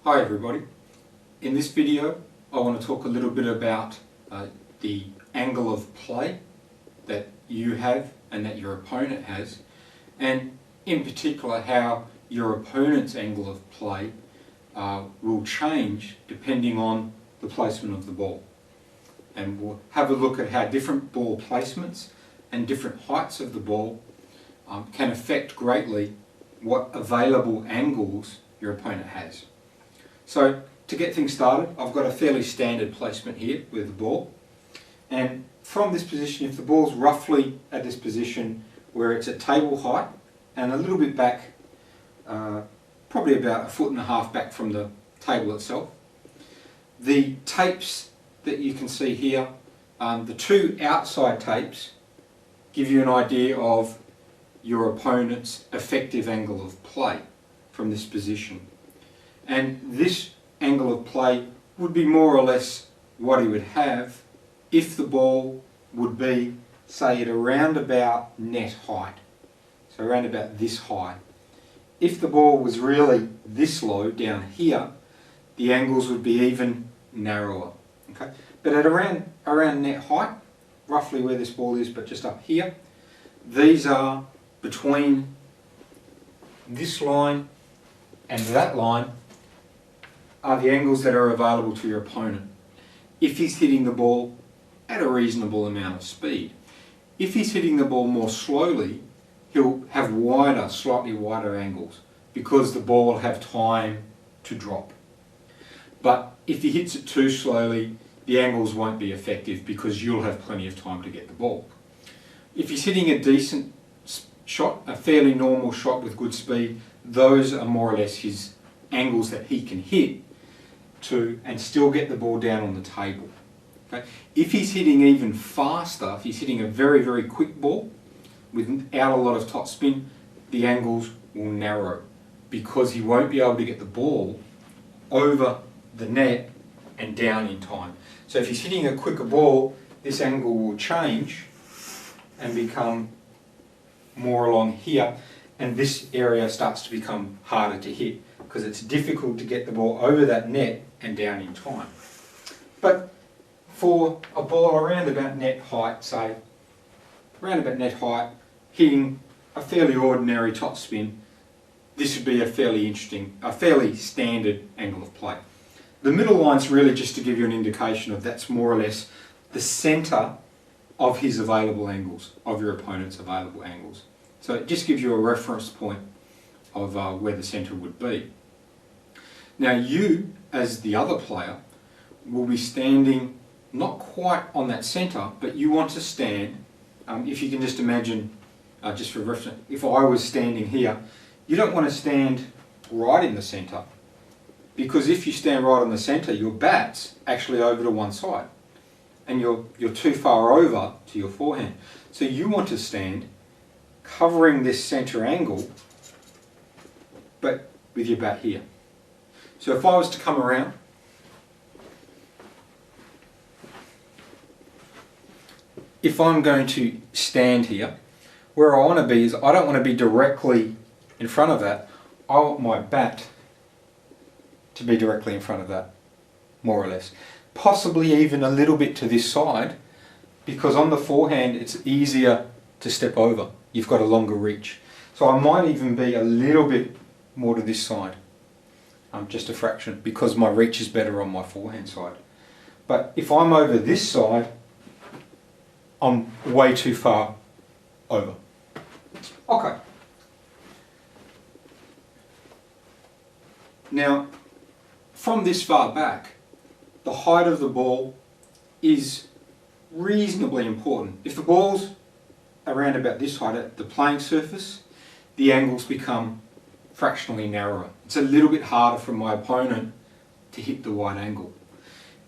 Hi everybody. In this video I want to talk a little bit about the angle of play that you have and that your opponent has, and in particular how your opponent's angle of play will change depending on the placement of the ball. And we'll have a look at how different ball placements and different heights of the ball can affect greatly what available angles your opponent has. So to get things started, I've got a fairly standard placement here with the ball, and from this position, if the ball's roughly at this position where it's at table height and a little bit back, probably about 1.5 foot back from the table itself, the tapes that you can see here, the two outside tapes give you an idea of your opponent's effective angle of play from this position. And this angle of play would be more or less what he would have if the ball would be, say, at around about net height. So around about this high. If the ball was really this low down here, the angles would be even narrower. Okay? But at around net height, roughly where this ball is, but just up here, these are between this line and that line are the angles that are available to your opponent if he's hitting the ball at a reasonable amount of speed. If he's hitting the ball more slowly, he'll have wider, slightly wider angles because the ball will have time to drop. But if he hits it too slowly, the angles won't be effective because you'll have plenty of time to get the ball. If he's hitting a decent shot, a fairly normal shot with good speed, those are more or less his angles that he can hit to and still get the ball down on the table. Okay? If he's hitting even faster, if he's hitting a very, very quick ball without a lot of top spin, the angles will narrow because he won't be able to get the ball over the net and down in time. So if he's hitting a quicker ball, this angle will change and become more along here, and this area starts to become harder to hit because it's difficult to get the ball over that net and down in time. But for a ball around about net height, say around about net height, hitting a fairly ordinary top spin, this would be a fairly standard angle of play. The middle line's really just to give you an indication of that's more or less the centre of his available angles, of your opponent's available angles. So it just gives you a reference point of where the centre would be. Now you, as the other player, will be standing not quite on that centre, but you want to stand, if you can just imagine, just for reference, if I was standing here, you don't want to stand right in the centre, because if you stand right on the centre, your bat's actually over to one side, and you're too far over to your forehand. So you want to stand covering this centre angle, but with your bat here. So if I was to come around, if I'm going to stand here, where I want to be is I don't want to be directly in front of that. I want my bat to be directly in front of that, more or less. Possibly even a little bit to this side, because on the forehand it's easier to step over. You've got a longer reach. So I might even be a little bit more to this side, just a fraction, because my reach is better on my forehand side. But if I'm over this side, I'm way too far over. Okay. Now, from this far back, the height of the ball is reasonably important. If the ball's around about this height at the playing surface, the angles become fractionally narrower. It's a little bit harder for my opponent to hit the wide angle.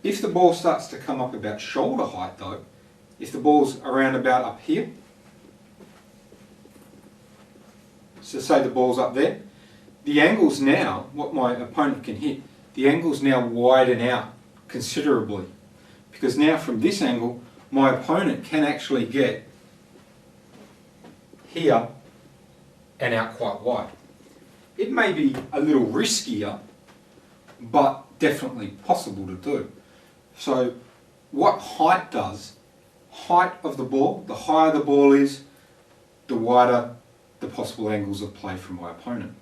If the ball starts to come up about shoulder height though, if the ball's around about up here, so say the ball's up there, the angles now, what my opponent can hit, the angles now widen out considerably, because now from this angle my opponent can actually get here and out quite wide. It may be a little riskier but definitely possible to do. So what height does, height of the ball, the higher the ball is, the wider the possible angles of play from my opponent.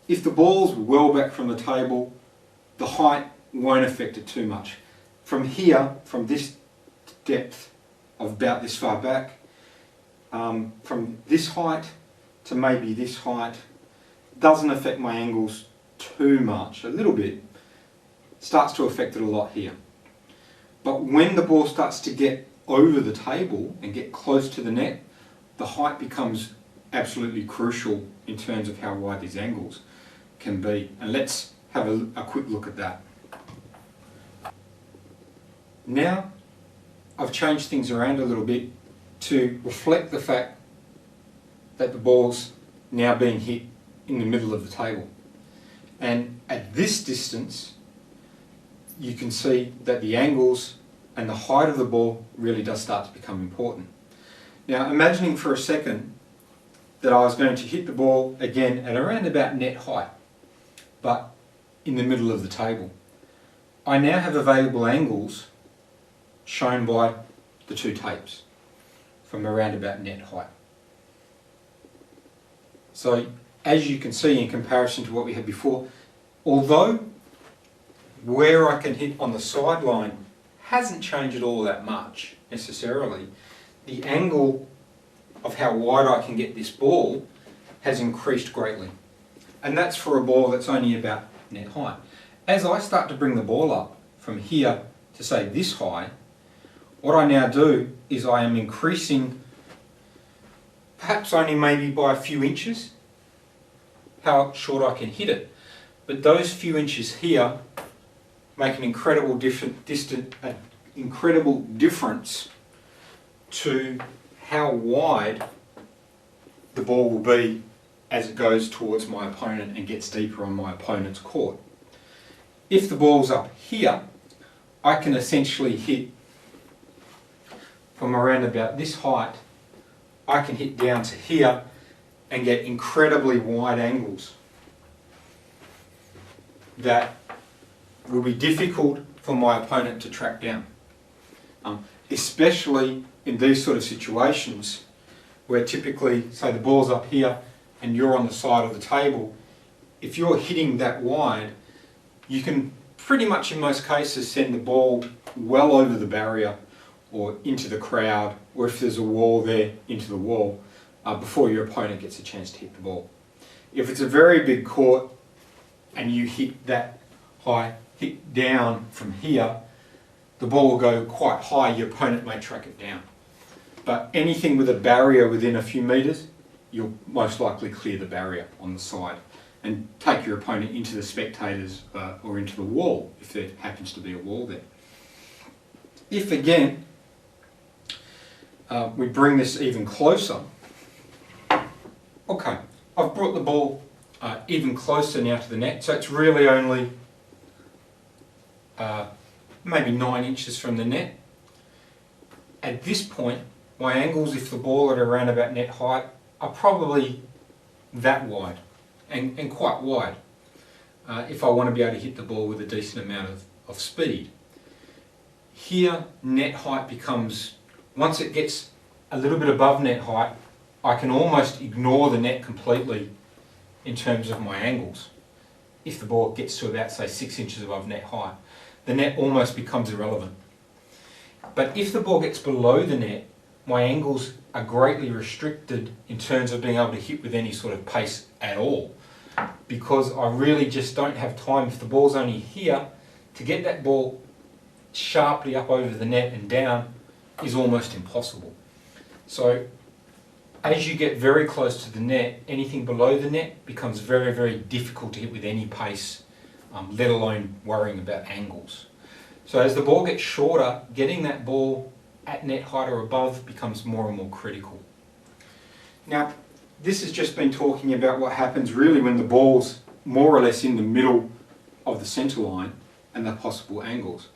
If the ball's well back from the table, the height won't affect it too much. From here, from this depth of about this far back, from this height to maybe this height, doesn't affect my angles too much. A little bit, starts to affect it a lot here. But when the ball starts to get over the table and get close to the net, the height becomes absolutely crucial in terms of how wide these angles can be. And let's have a quick look at that. Now I've changed things around a little bit to reflect the fact that the ball's now being hit in the middle of the table. And at this distance, you can see that the angles and the height of the ball really does start to become important. Now, imagining for a second that I was going to hit the ball again at around about net height, but in the middle of the table. I now have available angles shown by the two tapes from around about net height. So, as you can see in comparison to what we had before, although where I can hit on the sideline hasn't changed at all that much necessarily, the angle of how wide I can get this ball has increased greatly. And that's for a ball that's only about net height. As I start to bring the ball up from here to say this high, what I now do is I am increasing, perhaps only maybe by a few inches, how short I can hit it. But those few inches here make an incredible difference to how wide the ball will be as it goes towards my opponent and gets deeper on my opponent's court. If the ball's up here, I can essentially hit from around about this height, I can hit down to here and get incredibly wide angles that will be difficult for my opponent to track down. Especially in these sort of situations where typically, say the ball's up here and you're on the side of the table, if you're hitting that wide, you can pretty much in most cases send the ball well over the barrier or into the crowd, or if there's a wall there, into the wall, before your opponent gets a chance to hit the ball. If it's a very big court and you hit that high, hit down from here, the ball will go quite high, your opponent may track it down. But anything with a barrier within a few metres, you'll most likely clear the barrier on the side and take your opponent into the spectators or into the wall, if there happens to be a wall there. If again, we bring this even closer, okay, I've brought the ball even closer now to the net, so it's really only maybe 9 inches from the net. At this point, my angles, if the ball at around about net height, are probably that wide, and quite wide, if I want to be able to hit the ball with a decent amount of speed. Here, net height becomes, once it gets a little bit above net height, I can almost ignore the net completely in terms of my angles. If the ball gets to about, say, 6 inches above net height, the net almost becomes irrelevant. But if the ball gets below the net, my angles are greatly restricted in terms of being able to hit with any sort of pace at all, because I really just don't have time. If the ball's only here, to get that ball sharply up over the net and down is almost impossible. So as you get very close to the net, anything below the net becomes very, very difficult to hit with any pace, let alone worrying about angles. So as the ball gets shorter, getting that ball at net height or above becomes more and more critical. Now, this has just been talking about what happens really when the ball's more or less in the middle of the centre line and the possible angles.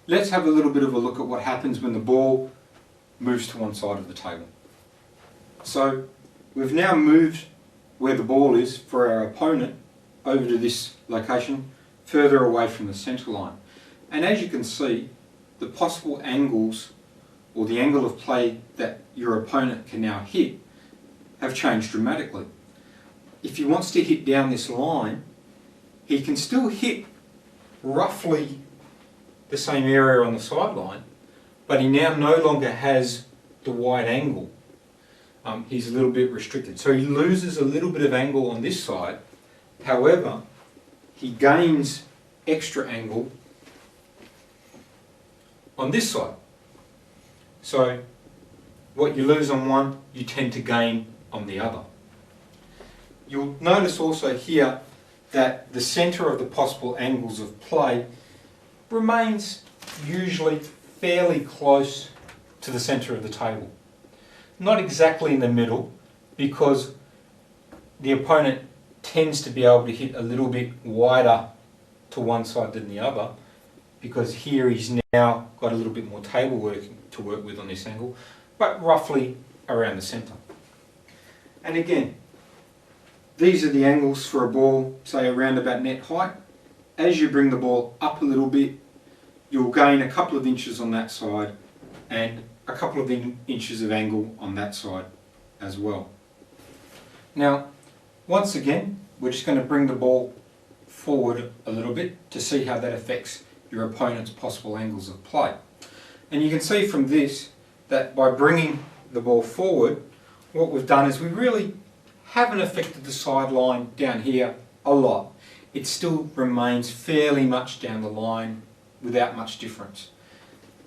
Let's have a little bit of a look at what happens when the ball moves to one side of the table. So we've now moved where the ball is for our opponent over to this location further away from the centre line. And as you can see, the possible angles, or the angle of play that your opponent can now hit, have changed dramatically. If he wants to hit down this line, he can still hit roughly the same area on the sideline, but he now no longer has the wide angle. He's a little bit restricted. So he loses a little bit of angle on this side. However, he gains extra angle on this side. So what you lose on one, you tend to gain on the other. You'll notice also here that the centre of the possible angles of play remains usually fairly close to the centre of the table. Not exactly in the middle, because the opponent tends to be able to hit a little bit wider to one side than the other, because here he's now got a little bit more table work to work with on this angle, but roughly around the centre. And again, these are the angles for a ball, say around about net height. As you bring the ball up a little bit, you'll gain a couple of inches on that side and a couple of inches of angle on that side as well. Now, once again, we're just going to bring the ball forward a little bit to see how that affects your opponent's possible angles of play. And you can see from this that by bringing the ball forward, what we've done is we really haven't affected the sideline down here a lot. It still remains fairly much down the line without much difference.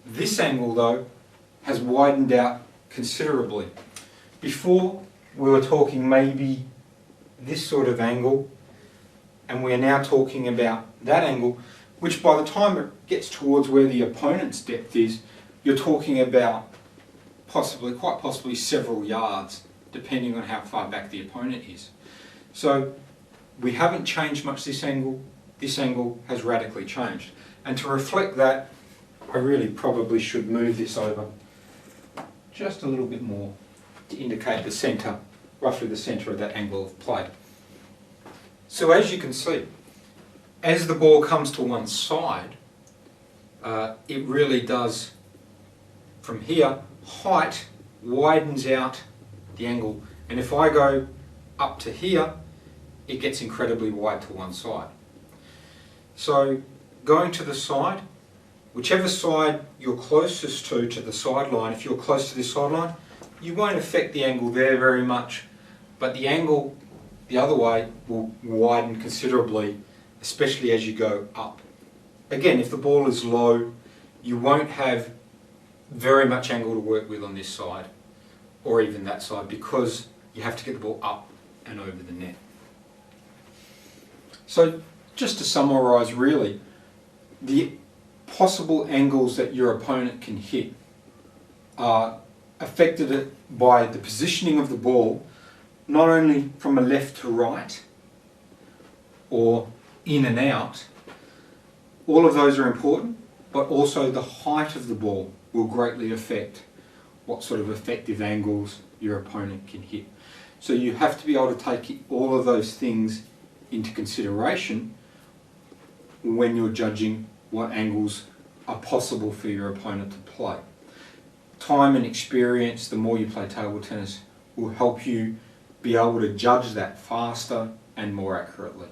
This angle though has widened out considerably. Before we were talking maybe this sort of angle, and we're now talking about that angle, which by the time it gets towards where the opponent's depth is, you're talking about quite possibly several yards, depending on how far back the opponent is. So we haven't changed much this angle has radically changed. And to reflect that, I really probably should move this over just a little bit more to indicate the centre, roughly the centre of that angle of play. So as you can see, as the ball comes to one side, it really does, from here, height widens out the angle, and if I go up to here, it gets incredibly wide to one side. So going to the side, whichever side you're closest to the sideline, if you're close to this sideline, you won't affect the angle there very much, but the angle the other way will widen considerably, especially as you go up. Again, if the ball is low, you won't have very much angle to work with on this side, or even that side, because you have to get the ball up and over the net. So just to summarise really, the possible angles that your opponent can hit are affected by the positioning of the ball, not only from a left to right or in and out. All of those are important, but also the height of the ball will greatly affect what sort of effective angles your opponent can hit. So you have to be able to take all of those things into consideration when you're judging what angles are possible for your opponent to play. Time and experience, the more you play table tennis, will help you be able to judge that faster and more accurately.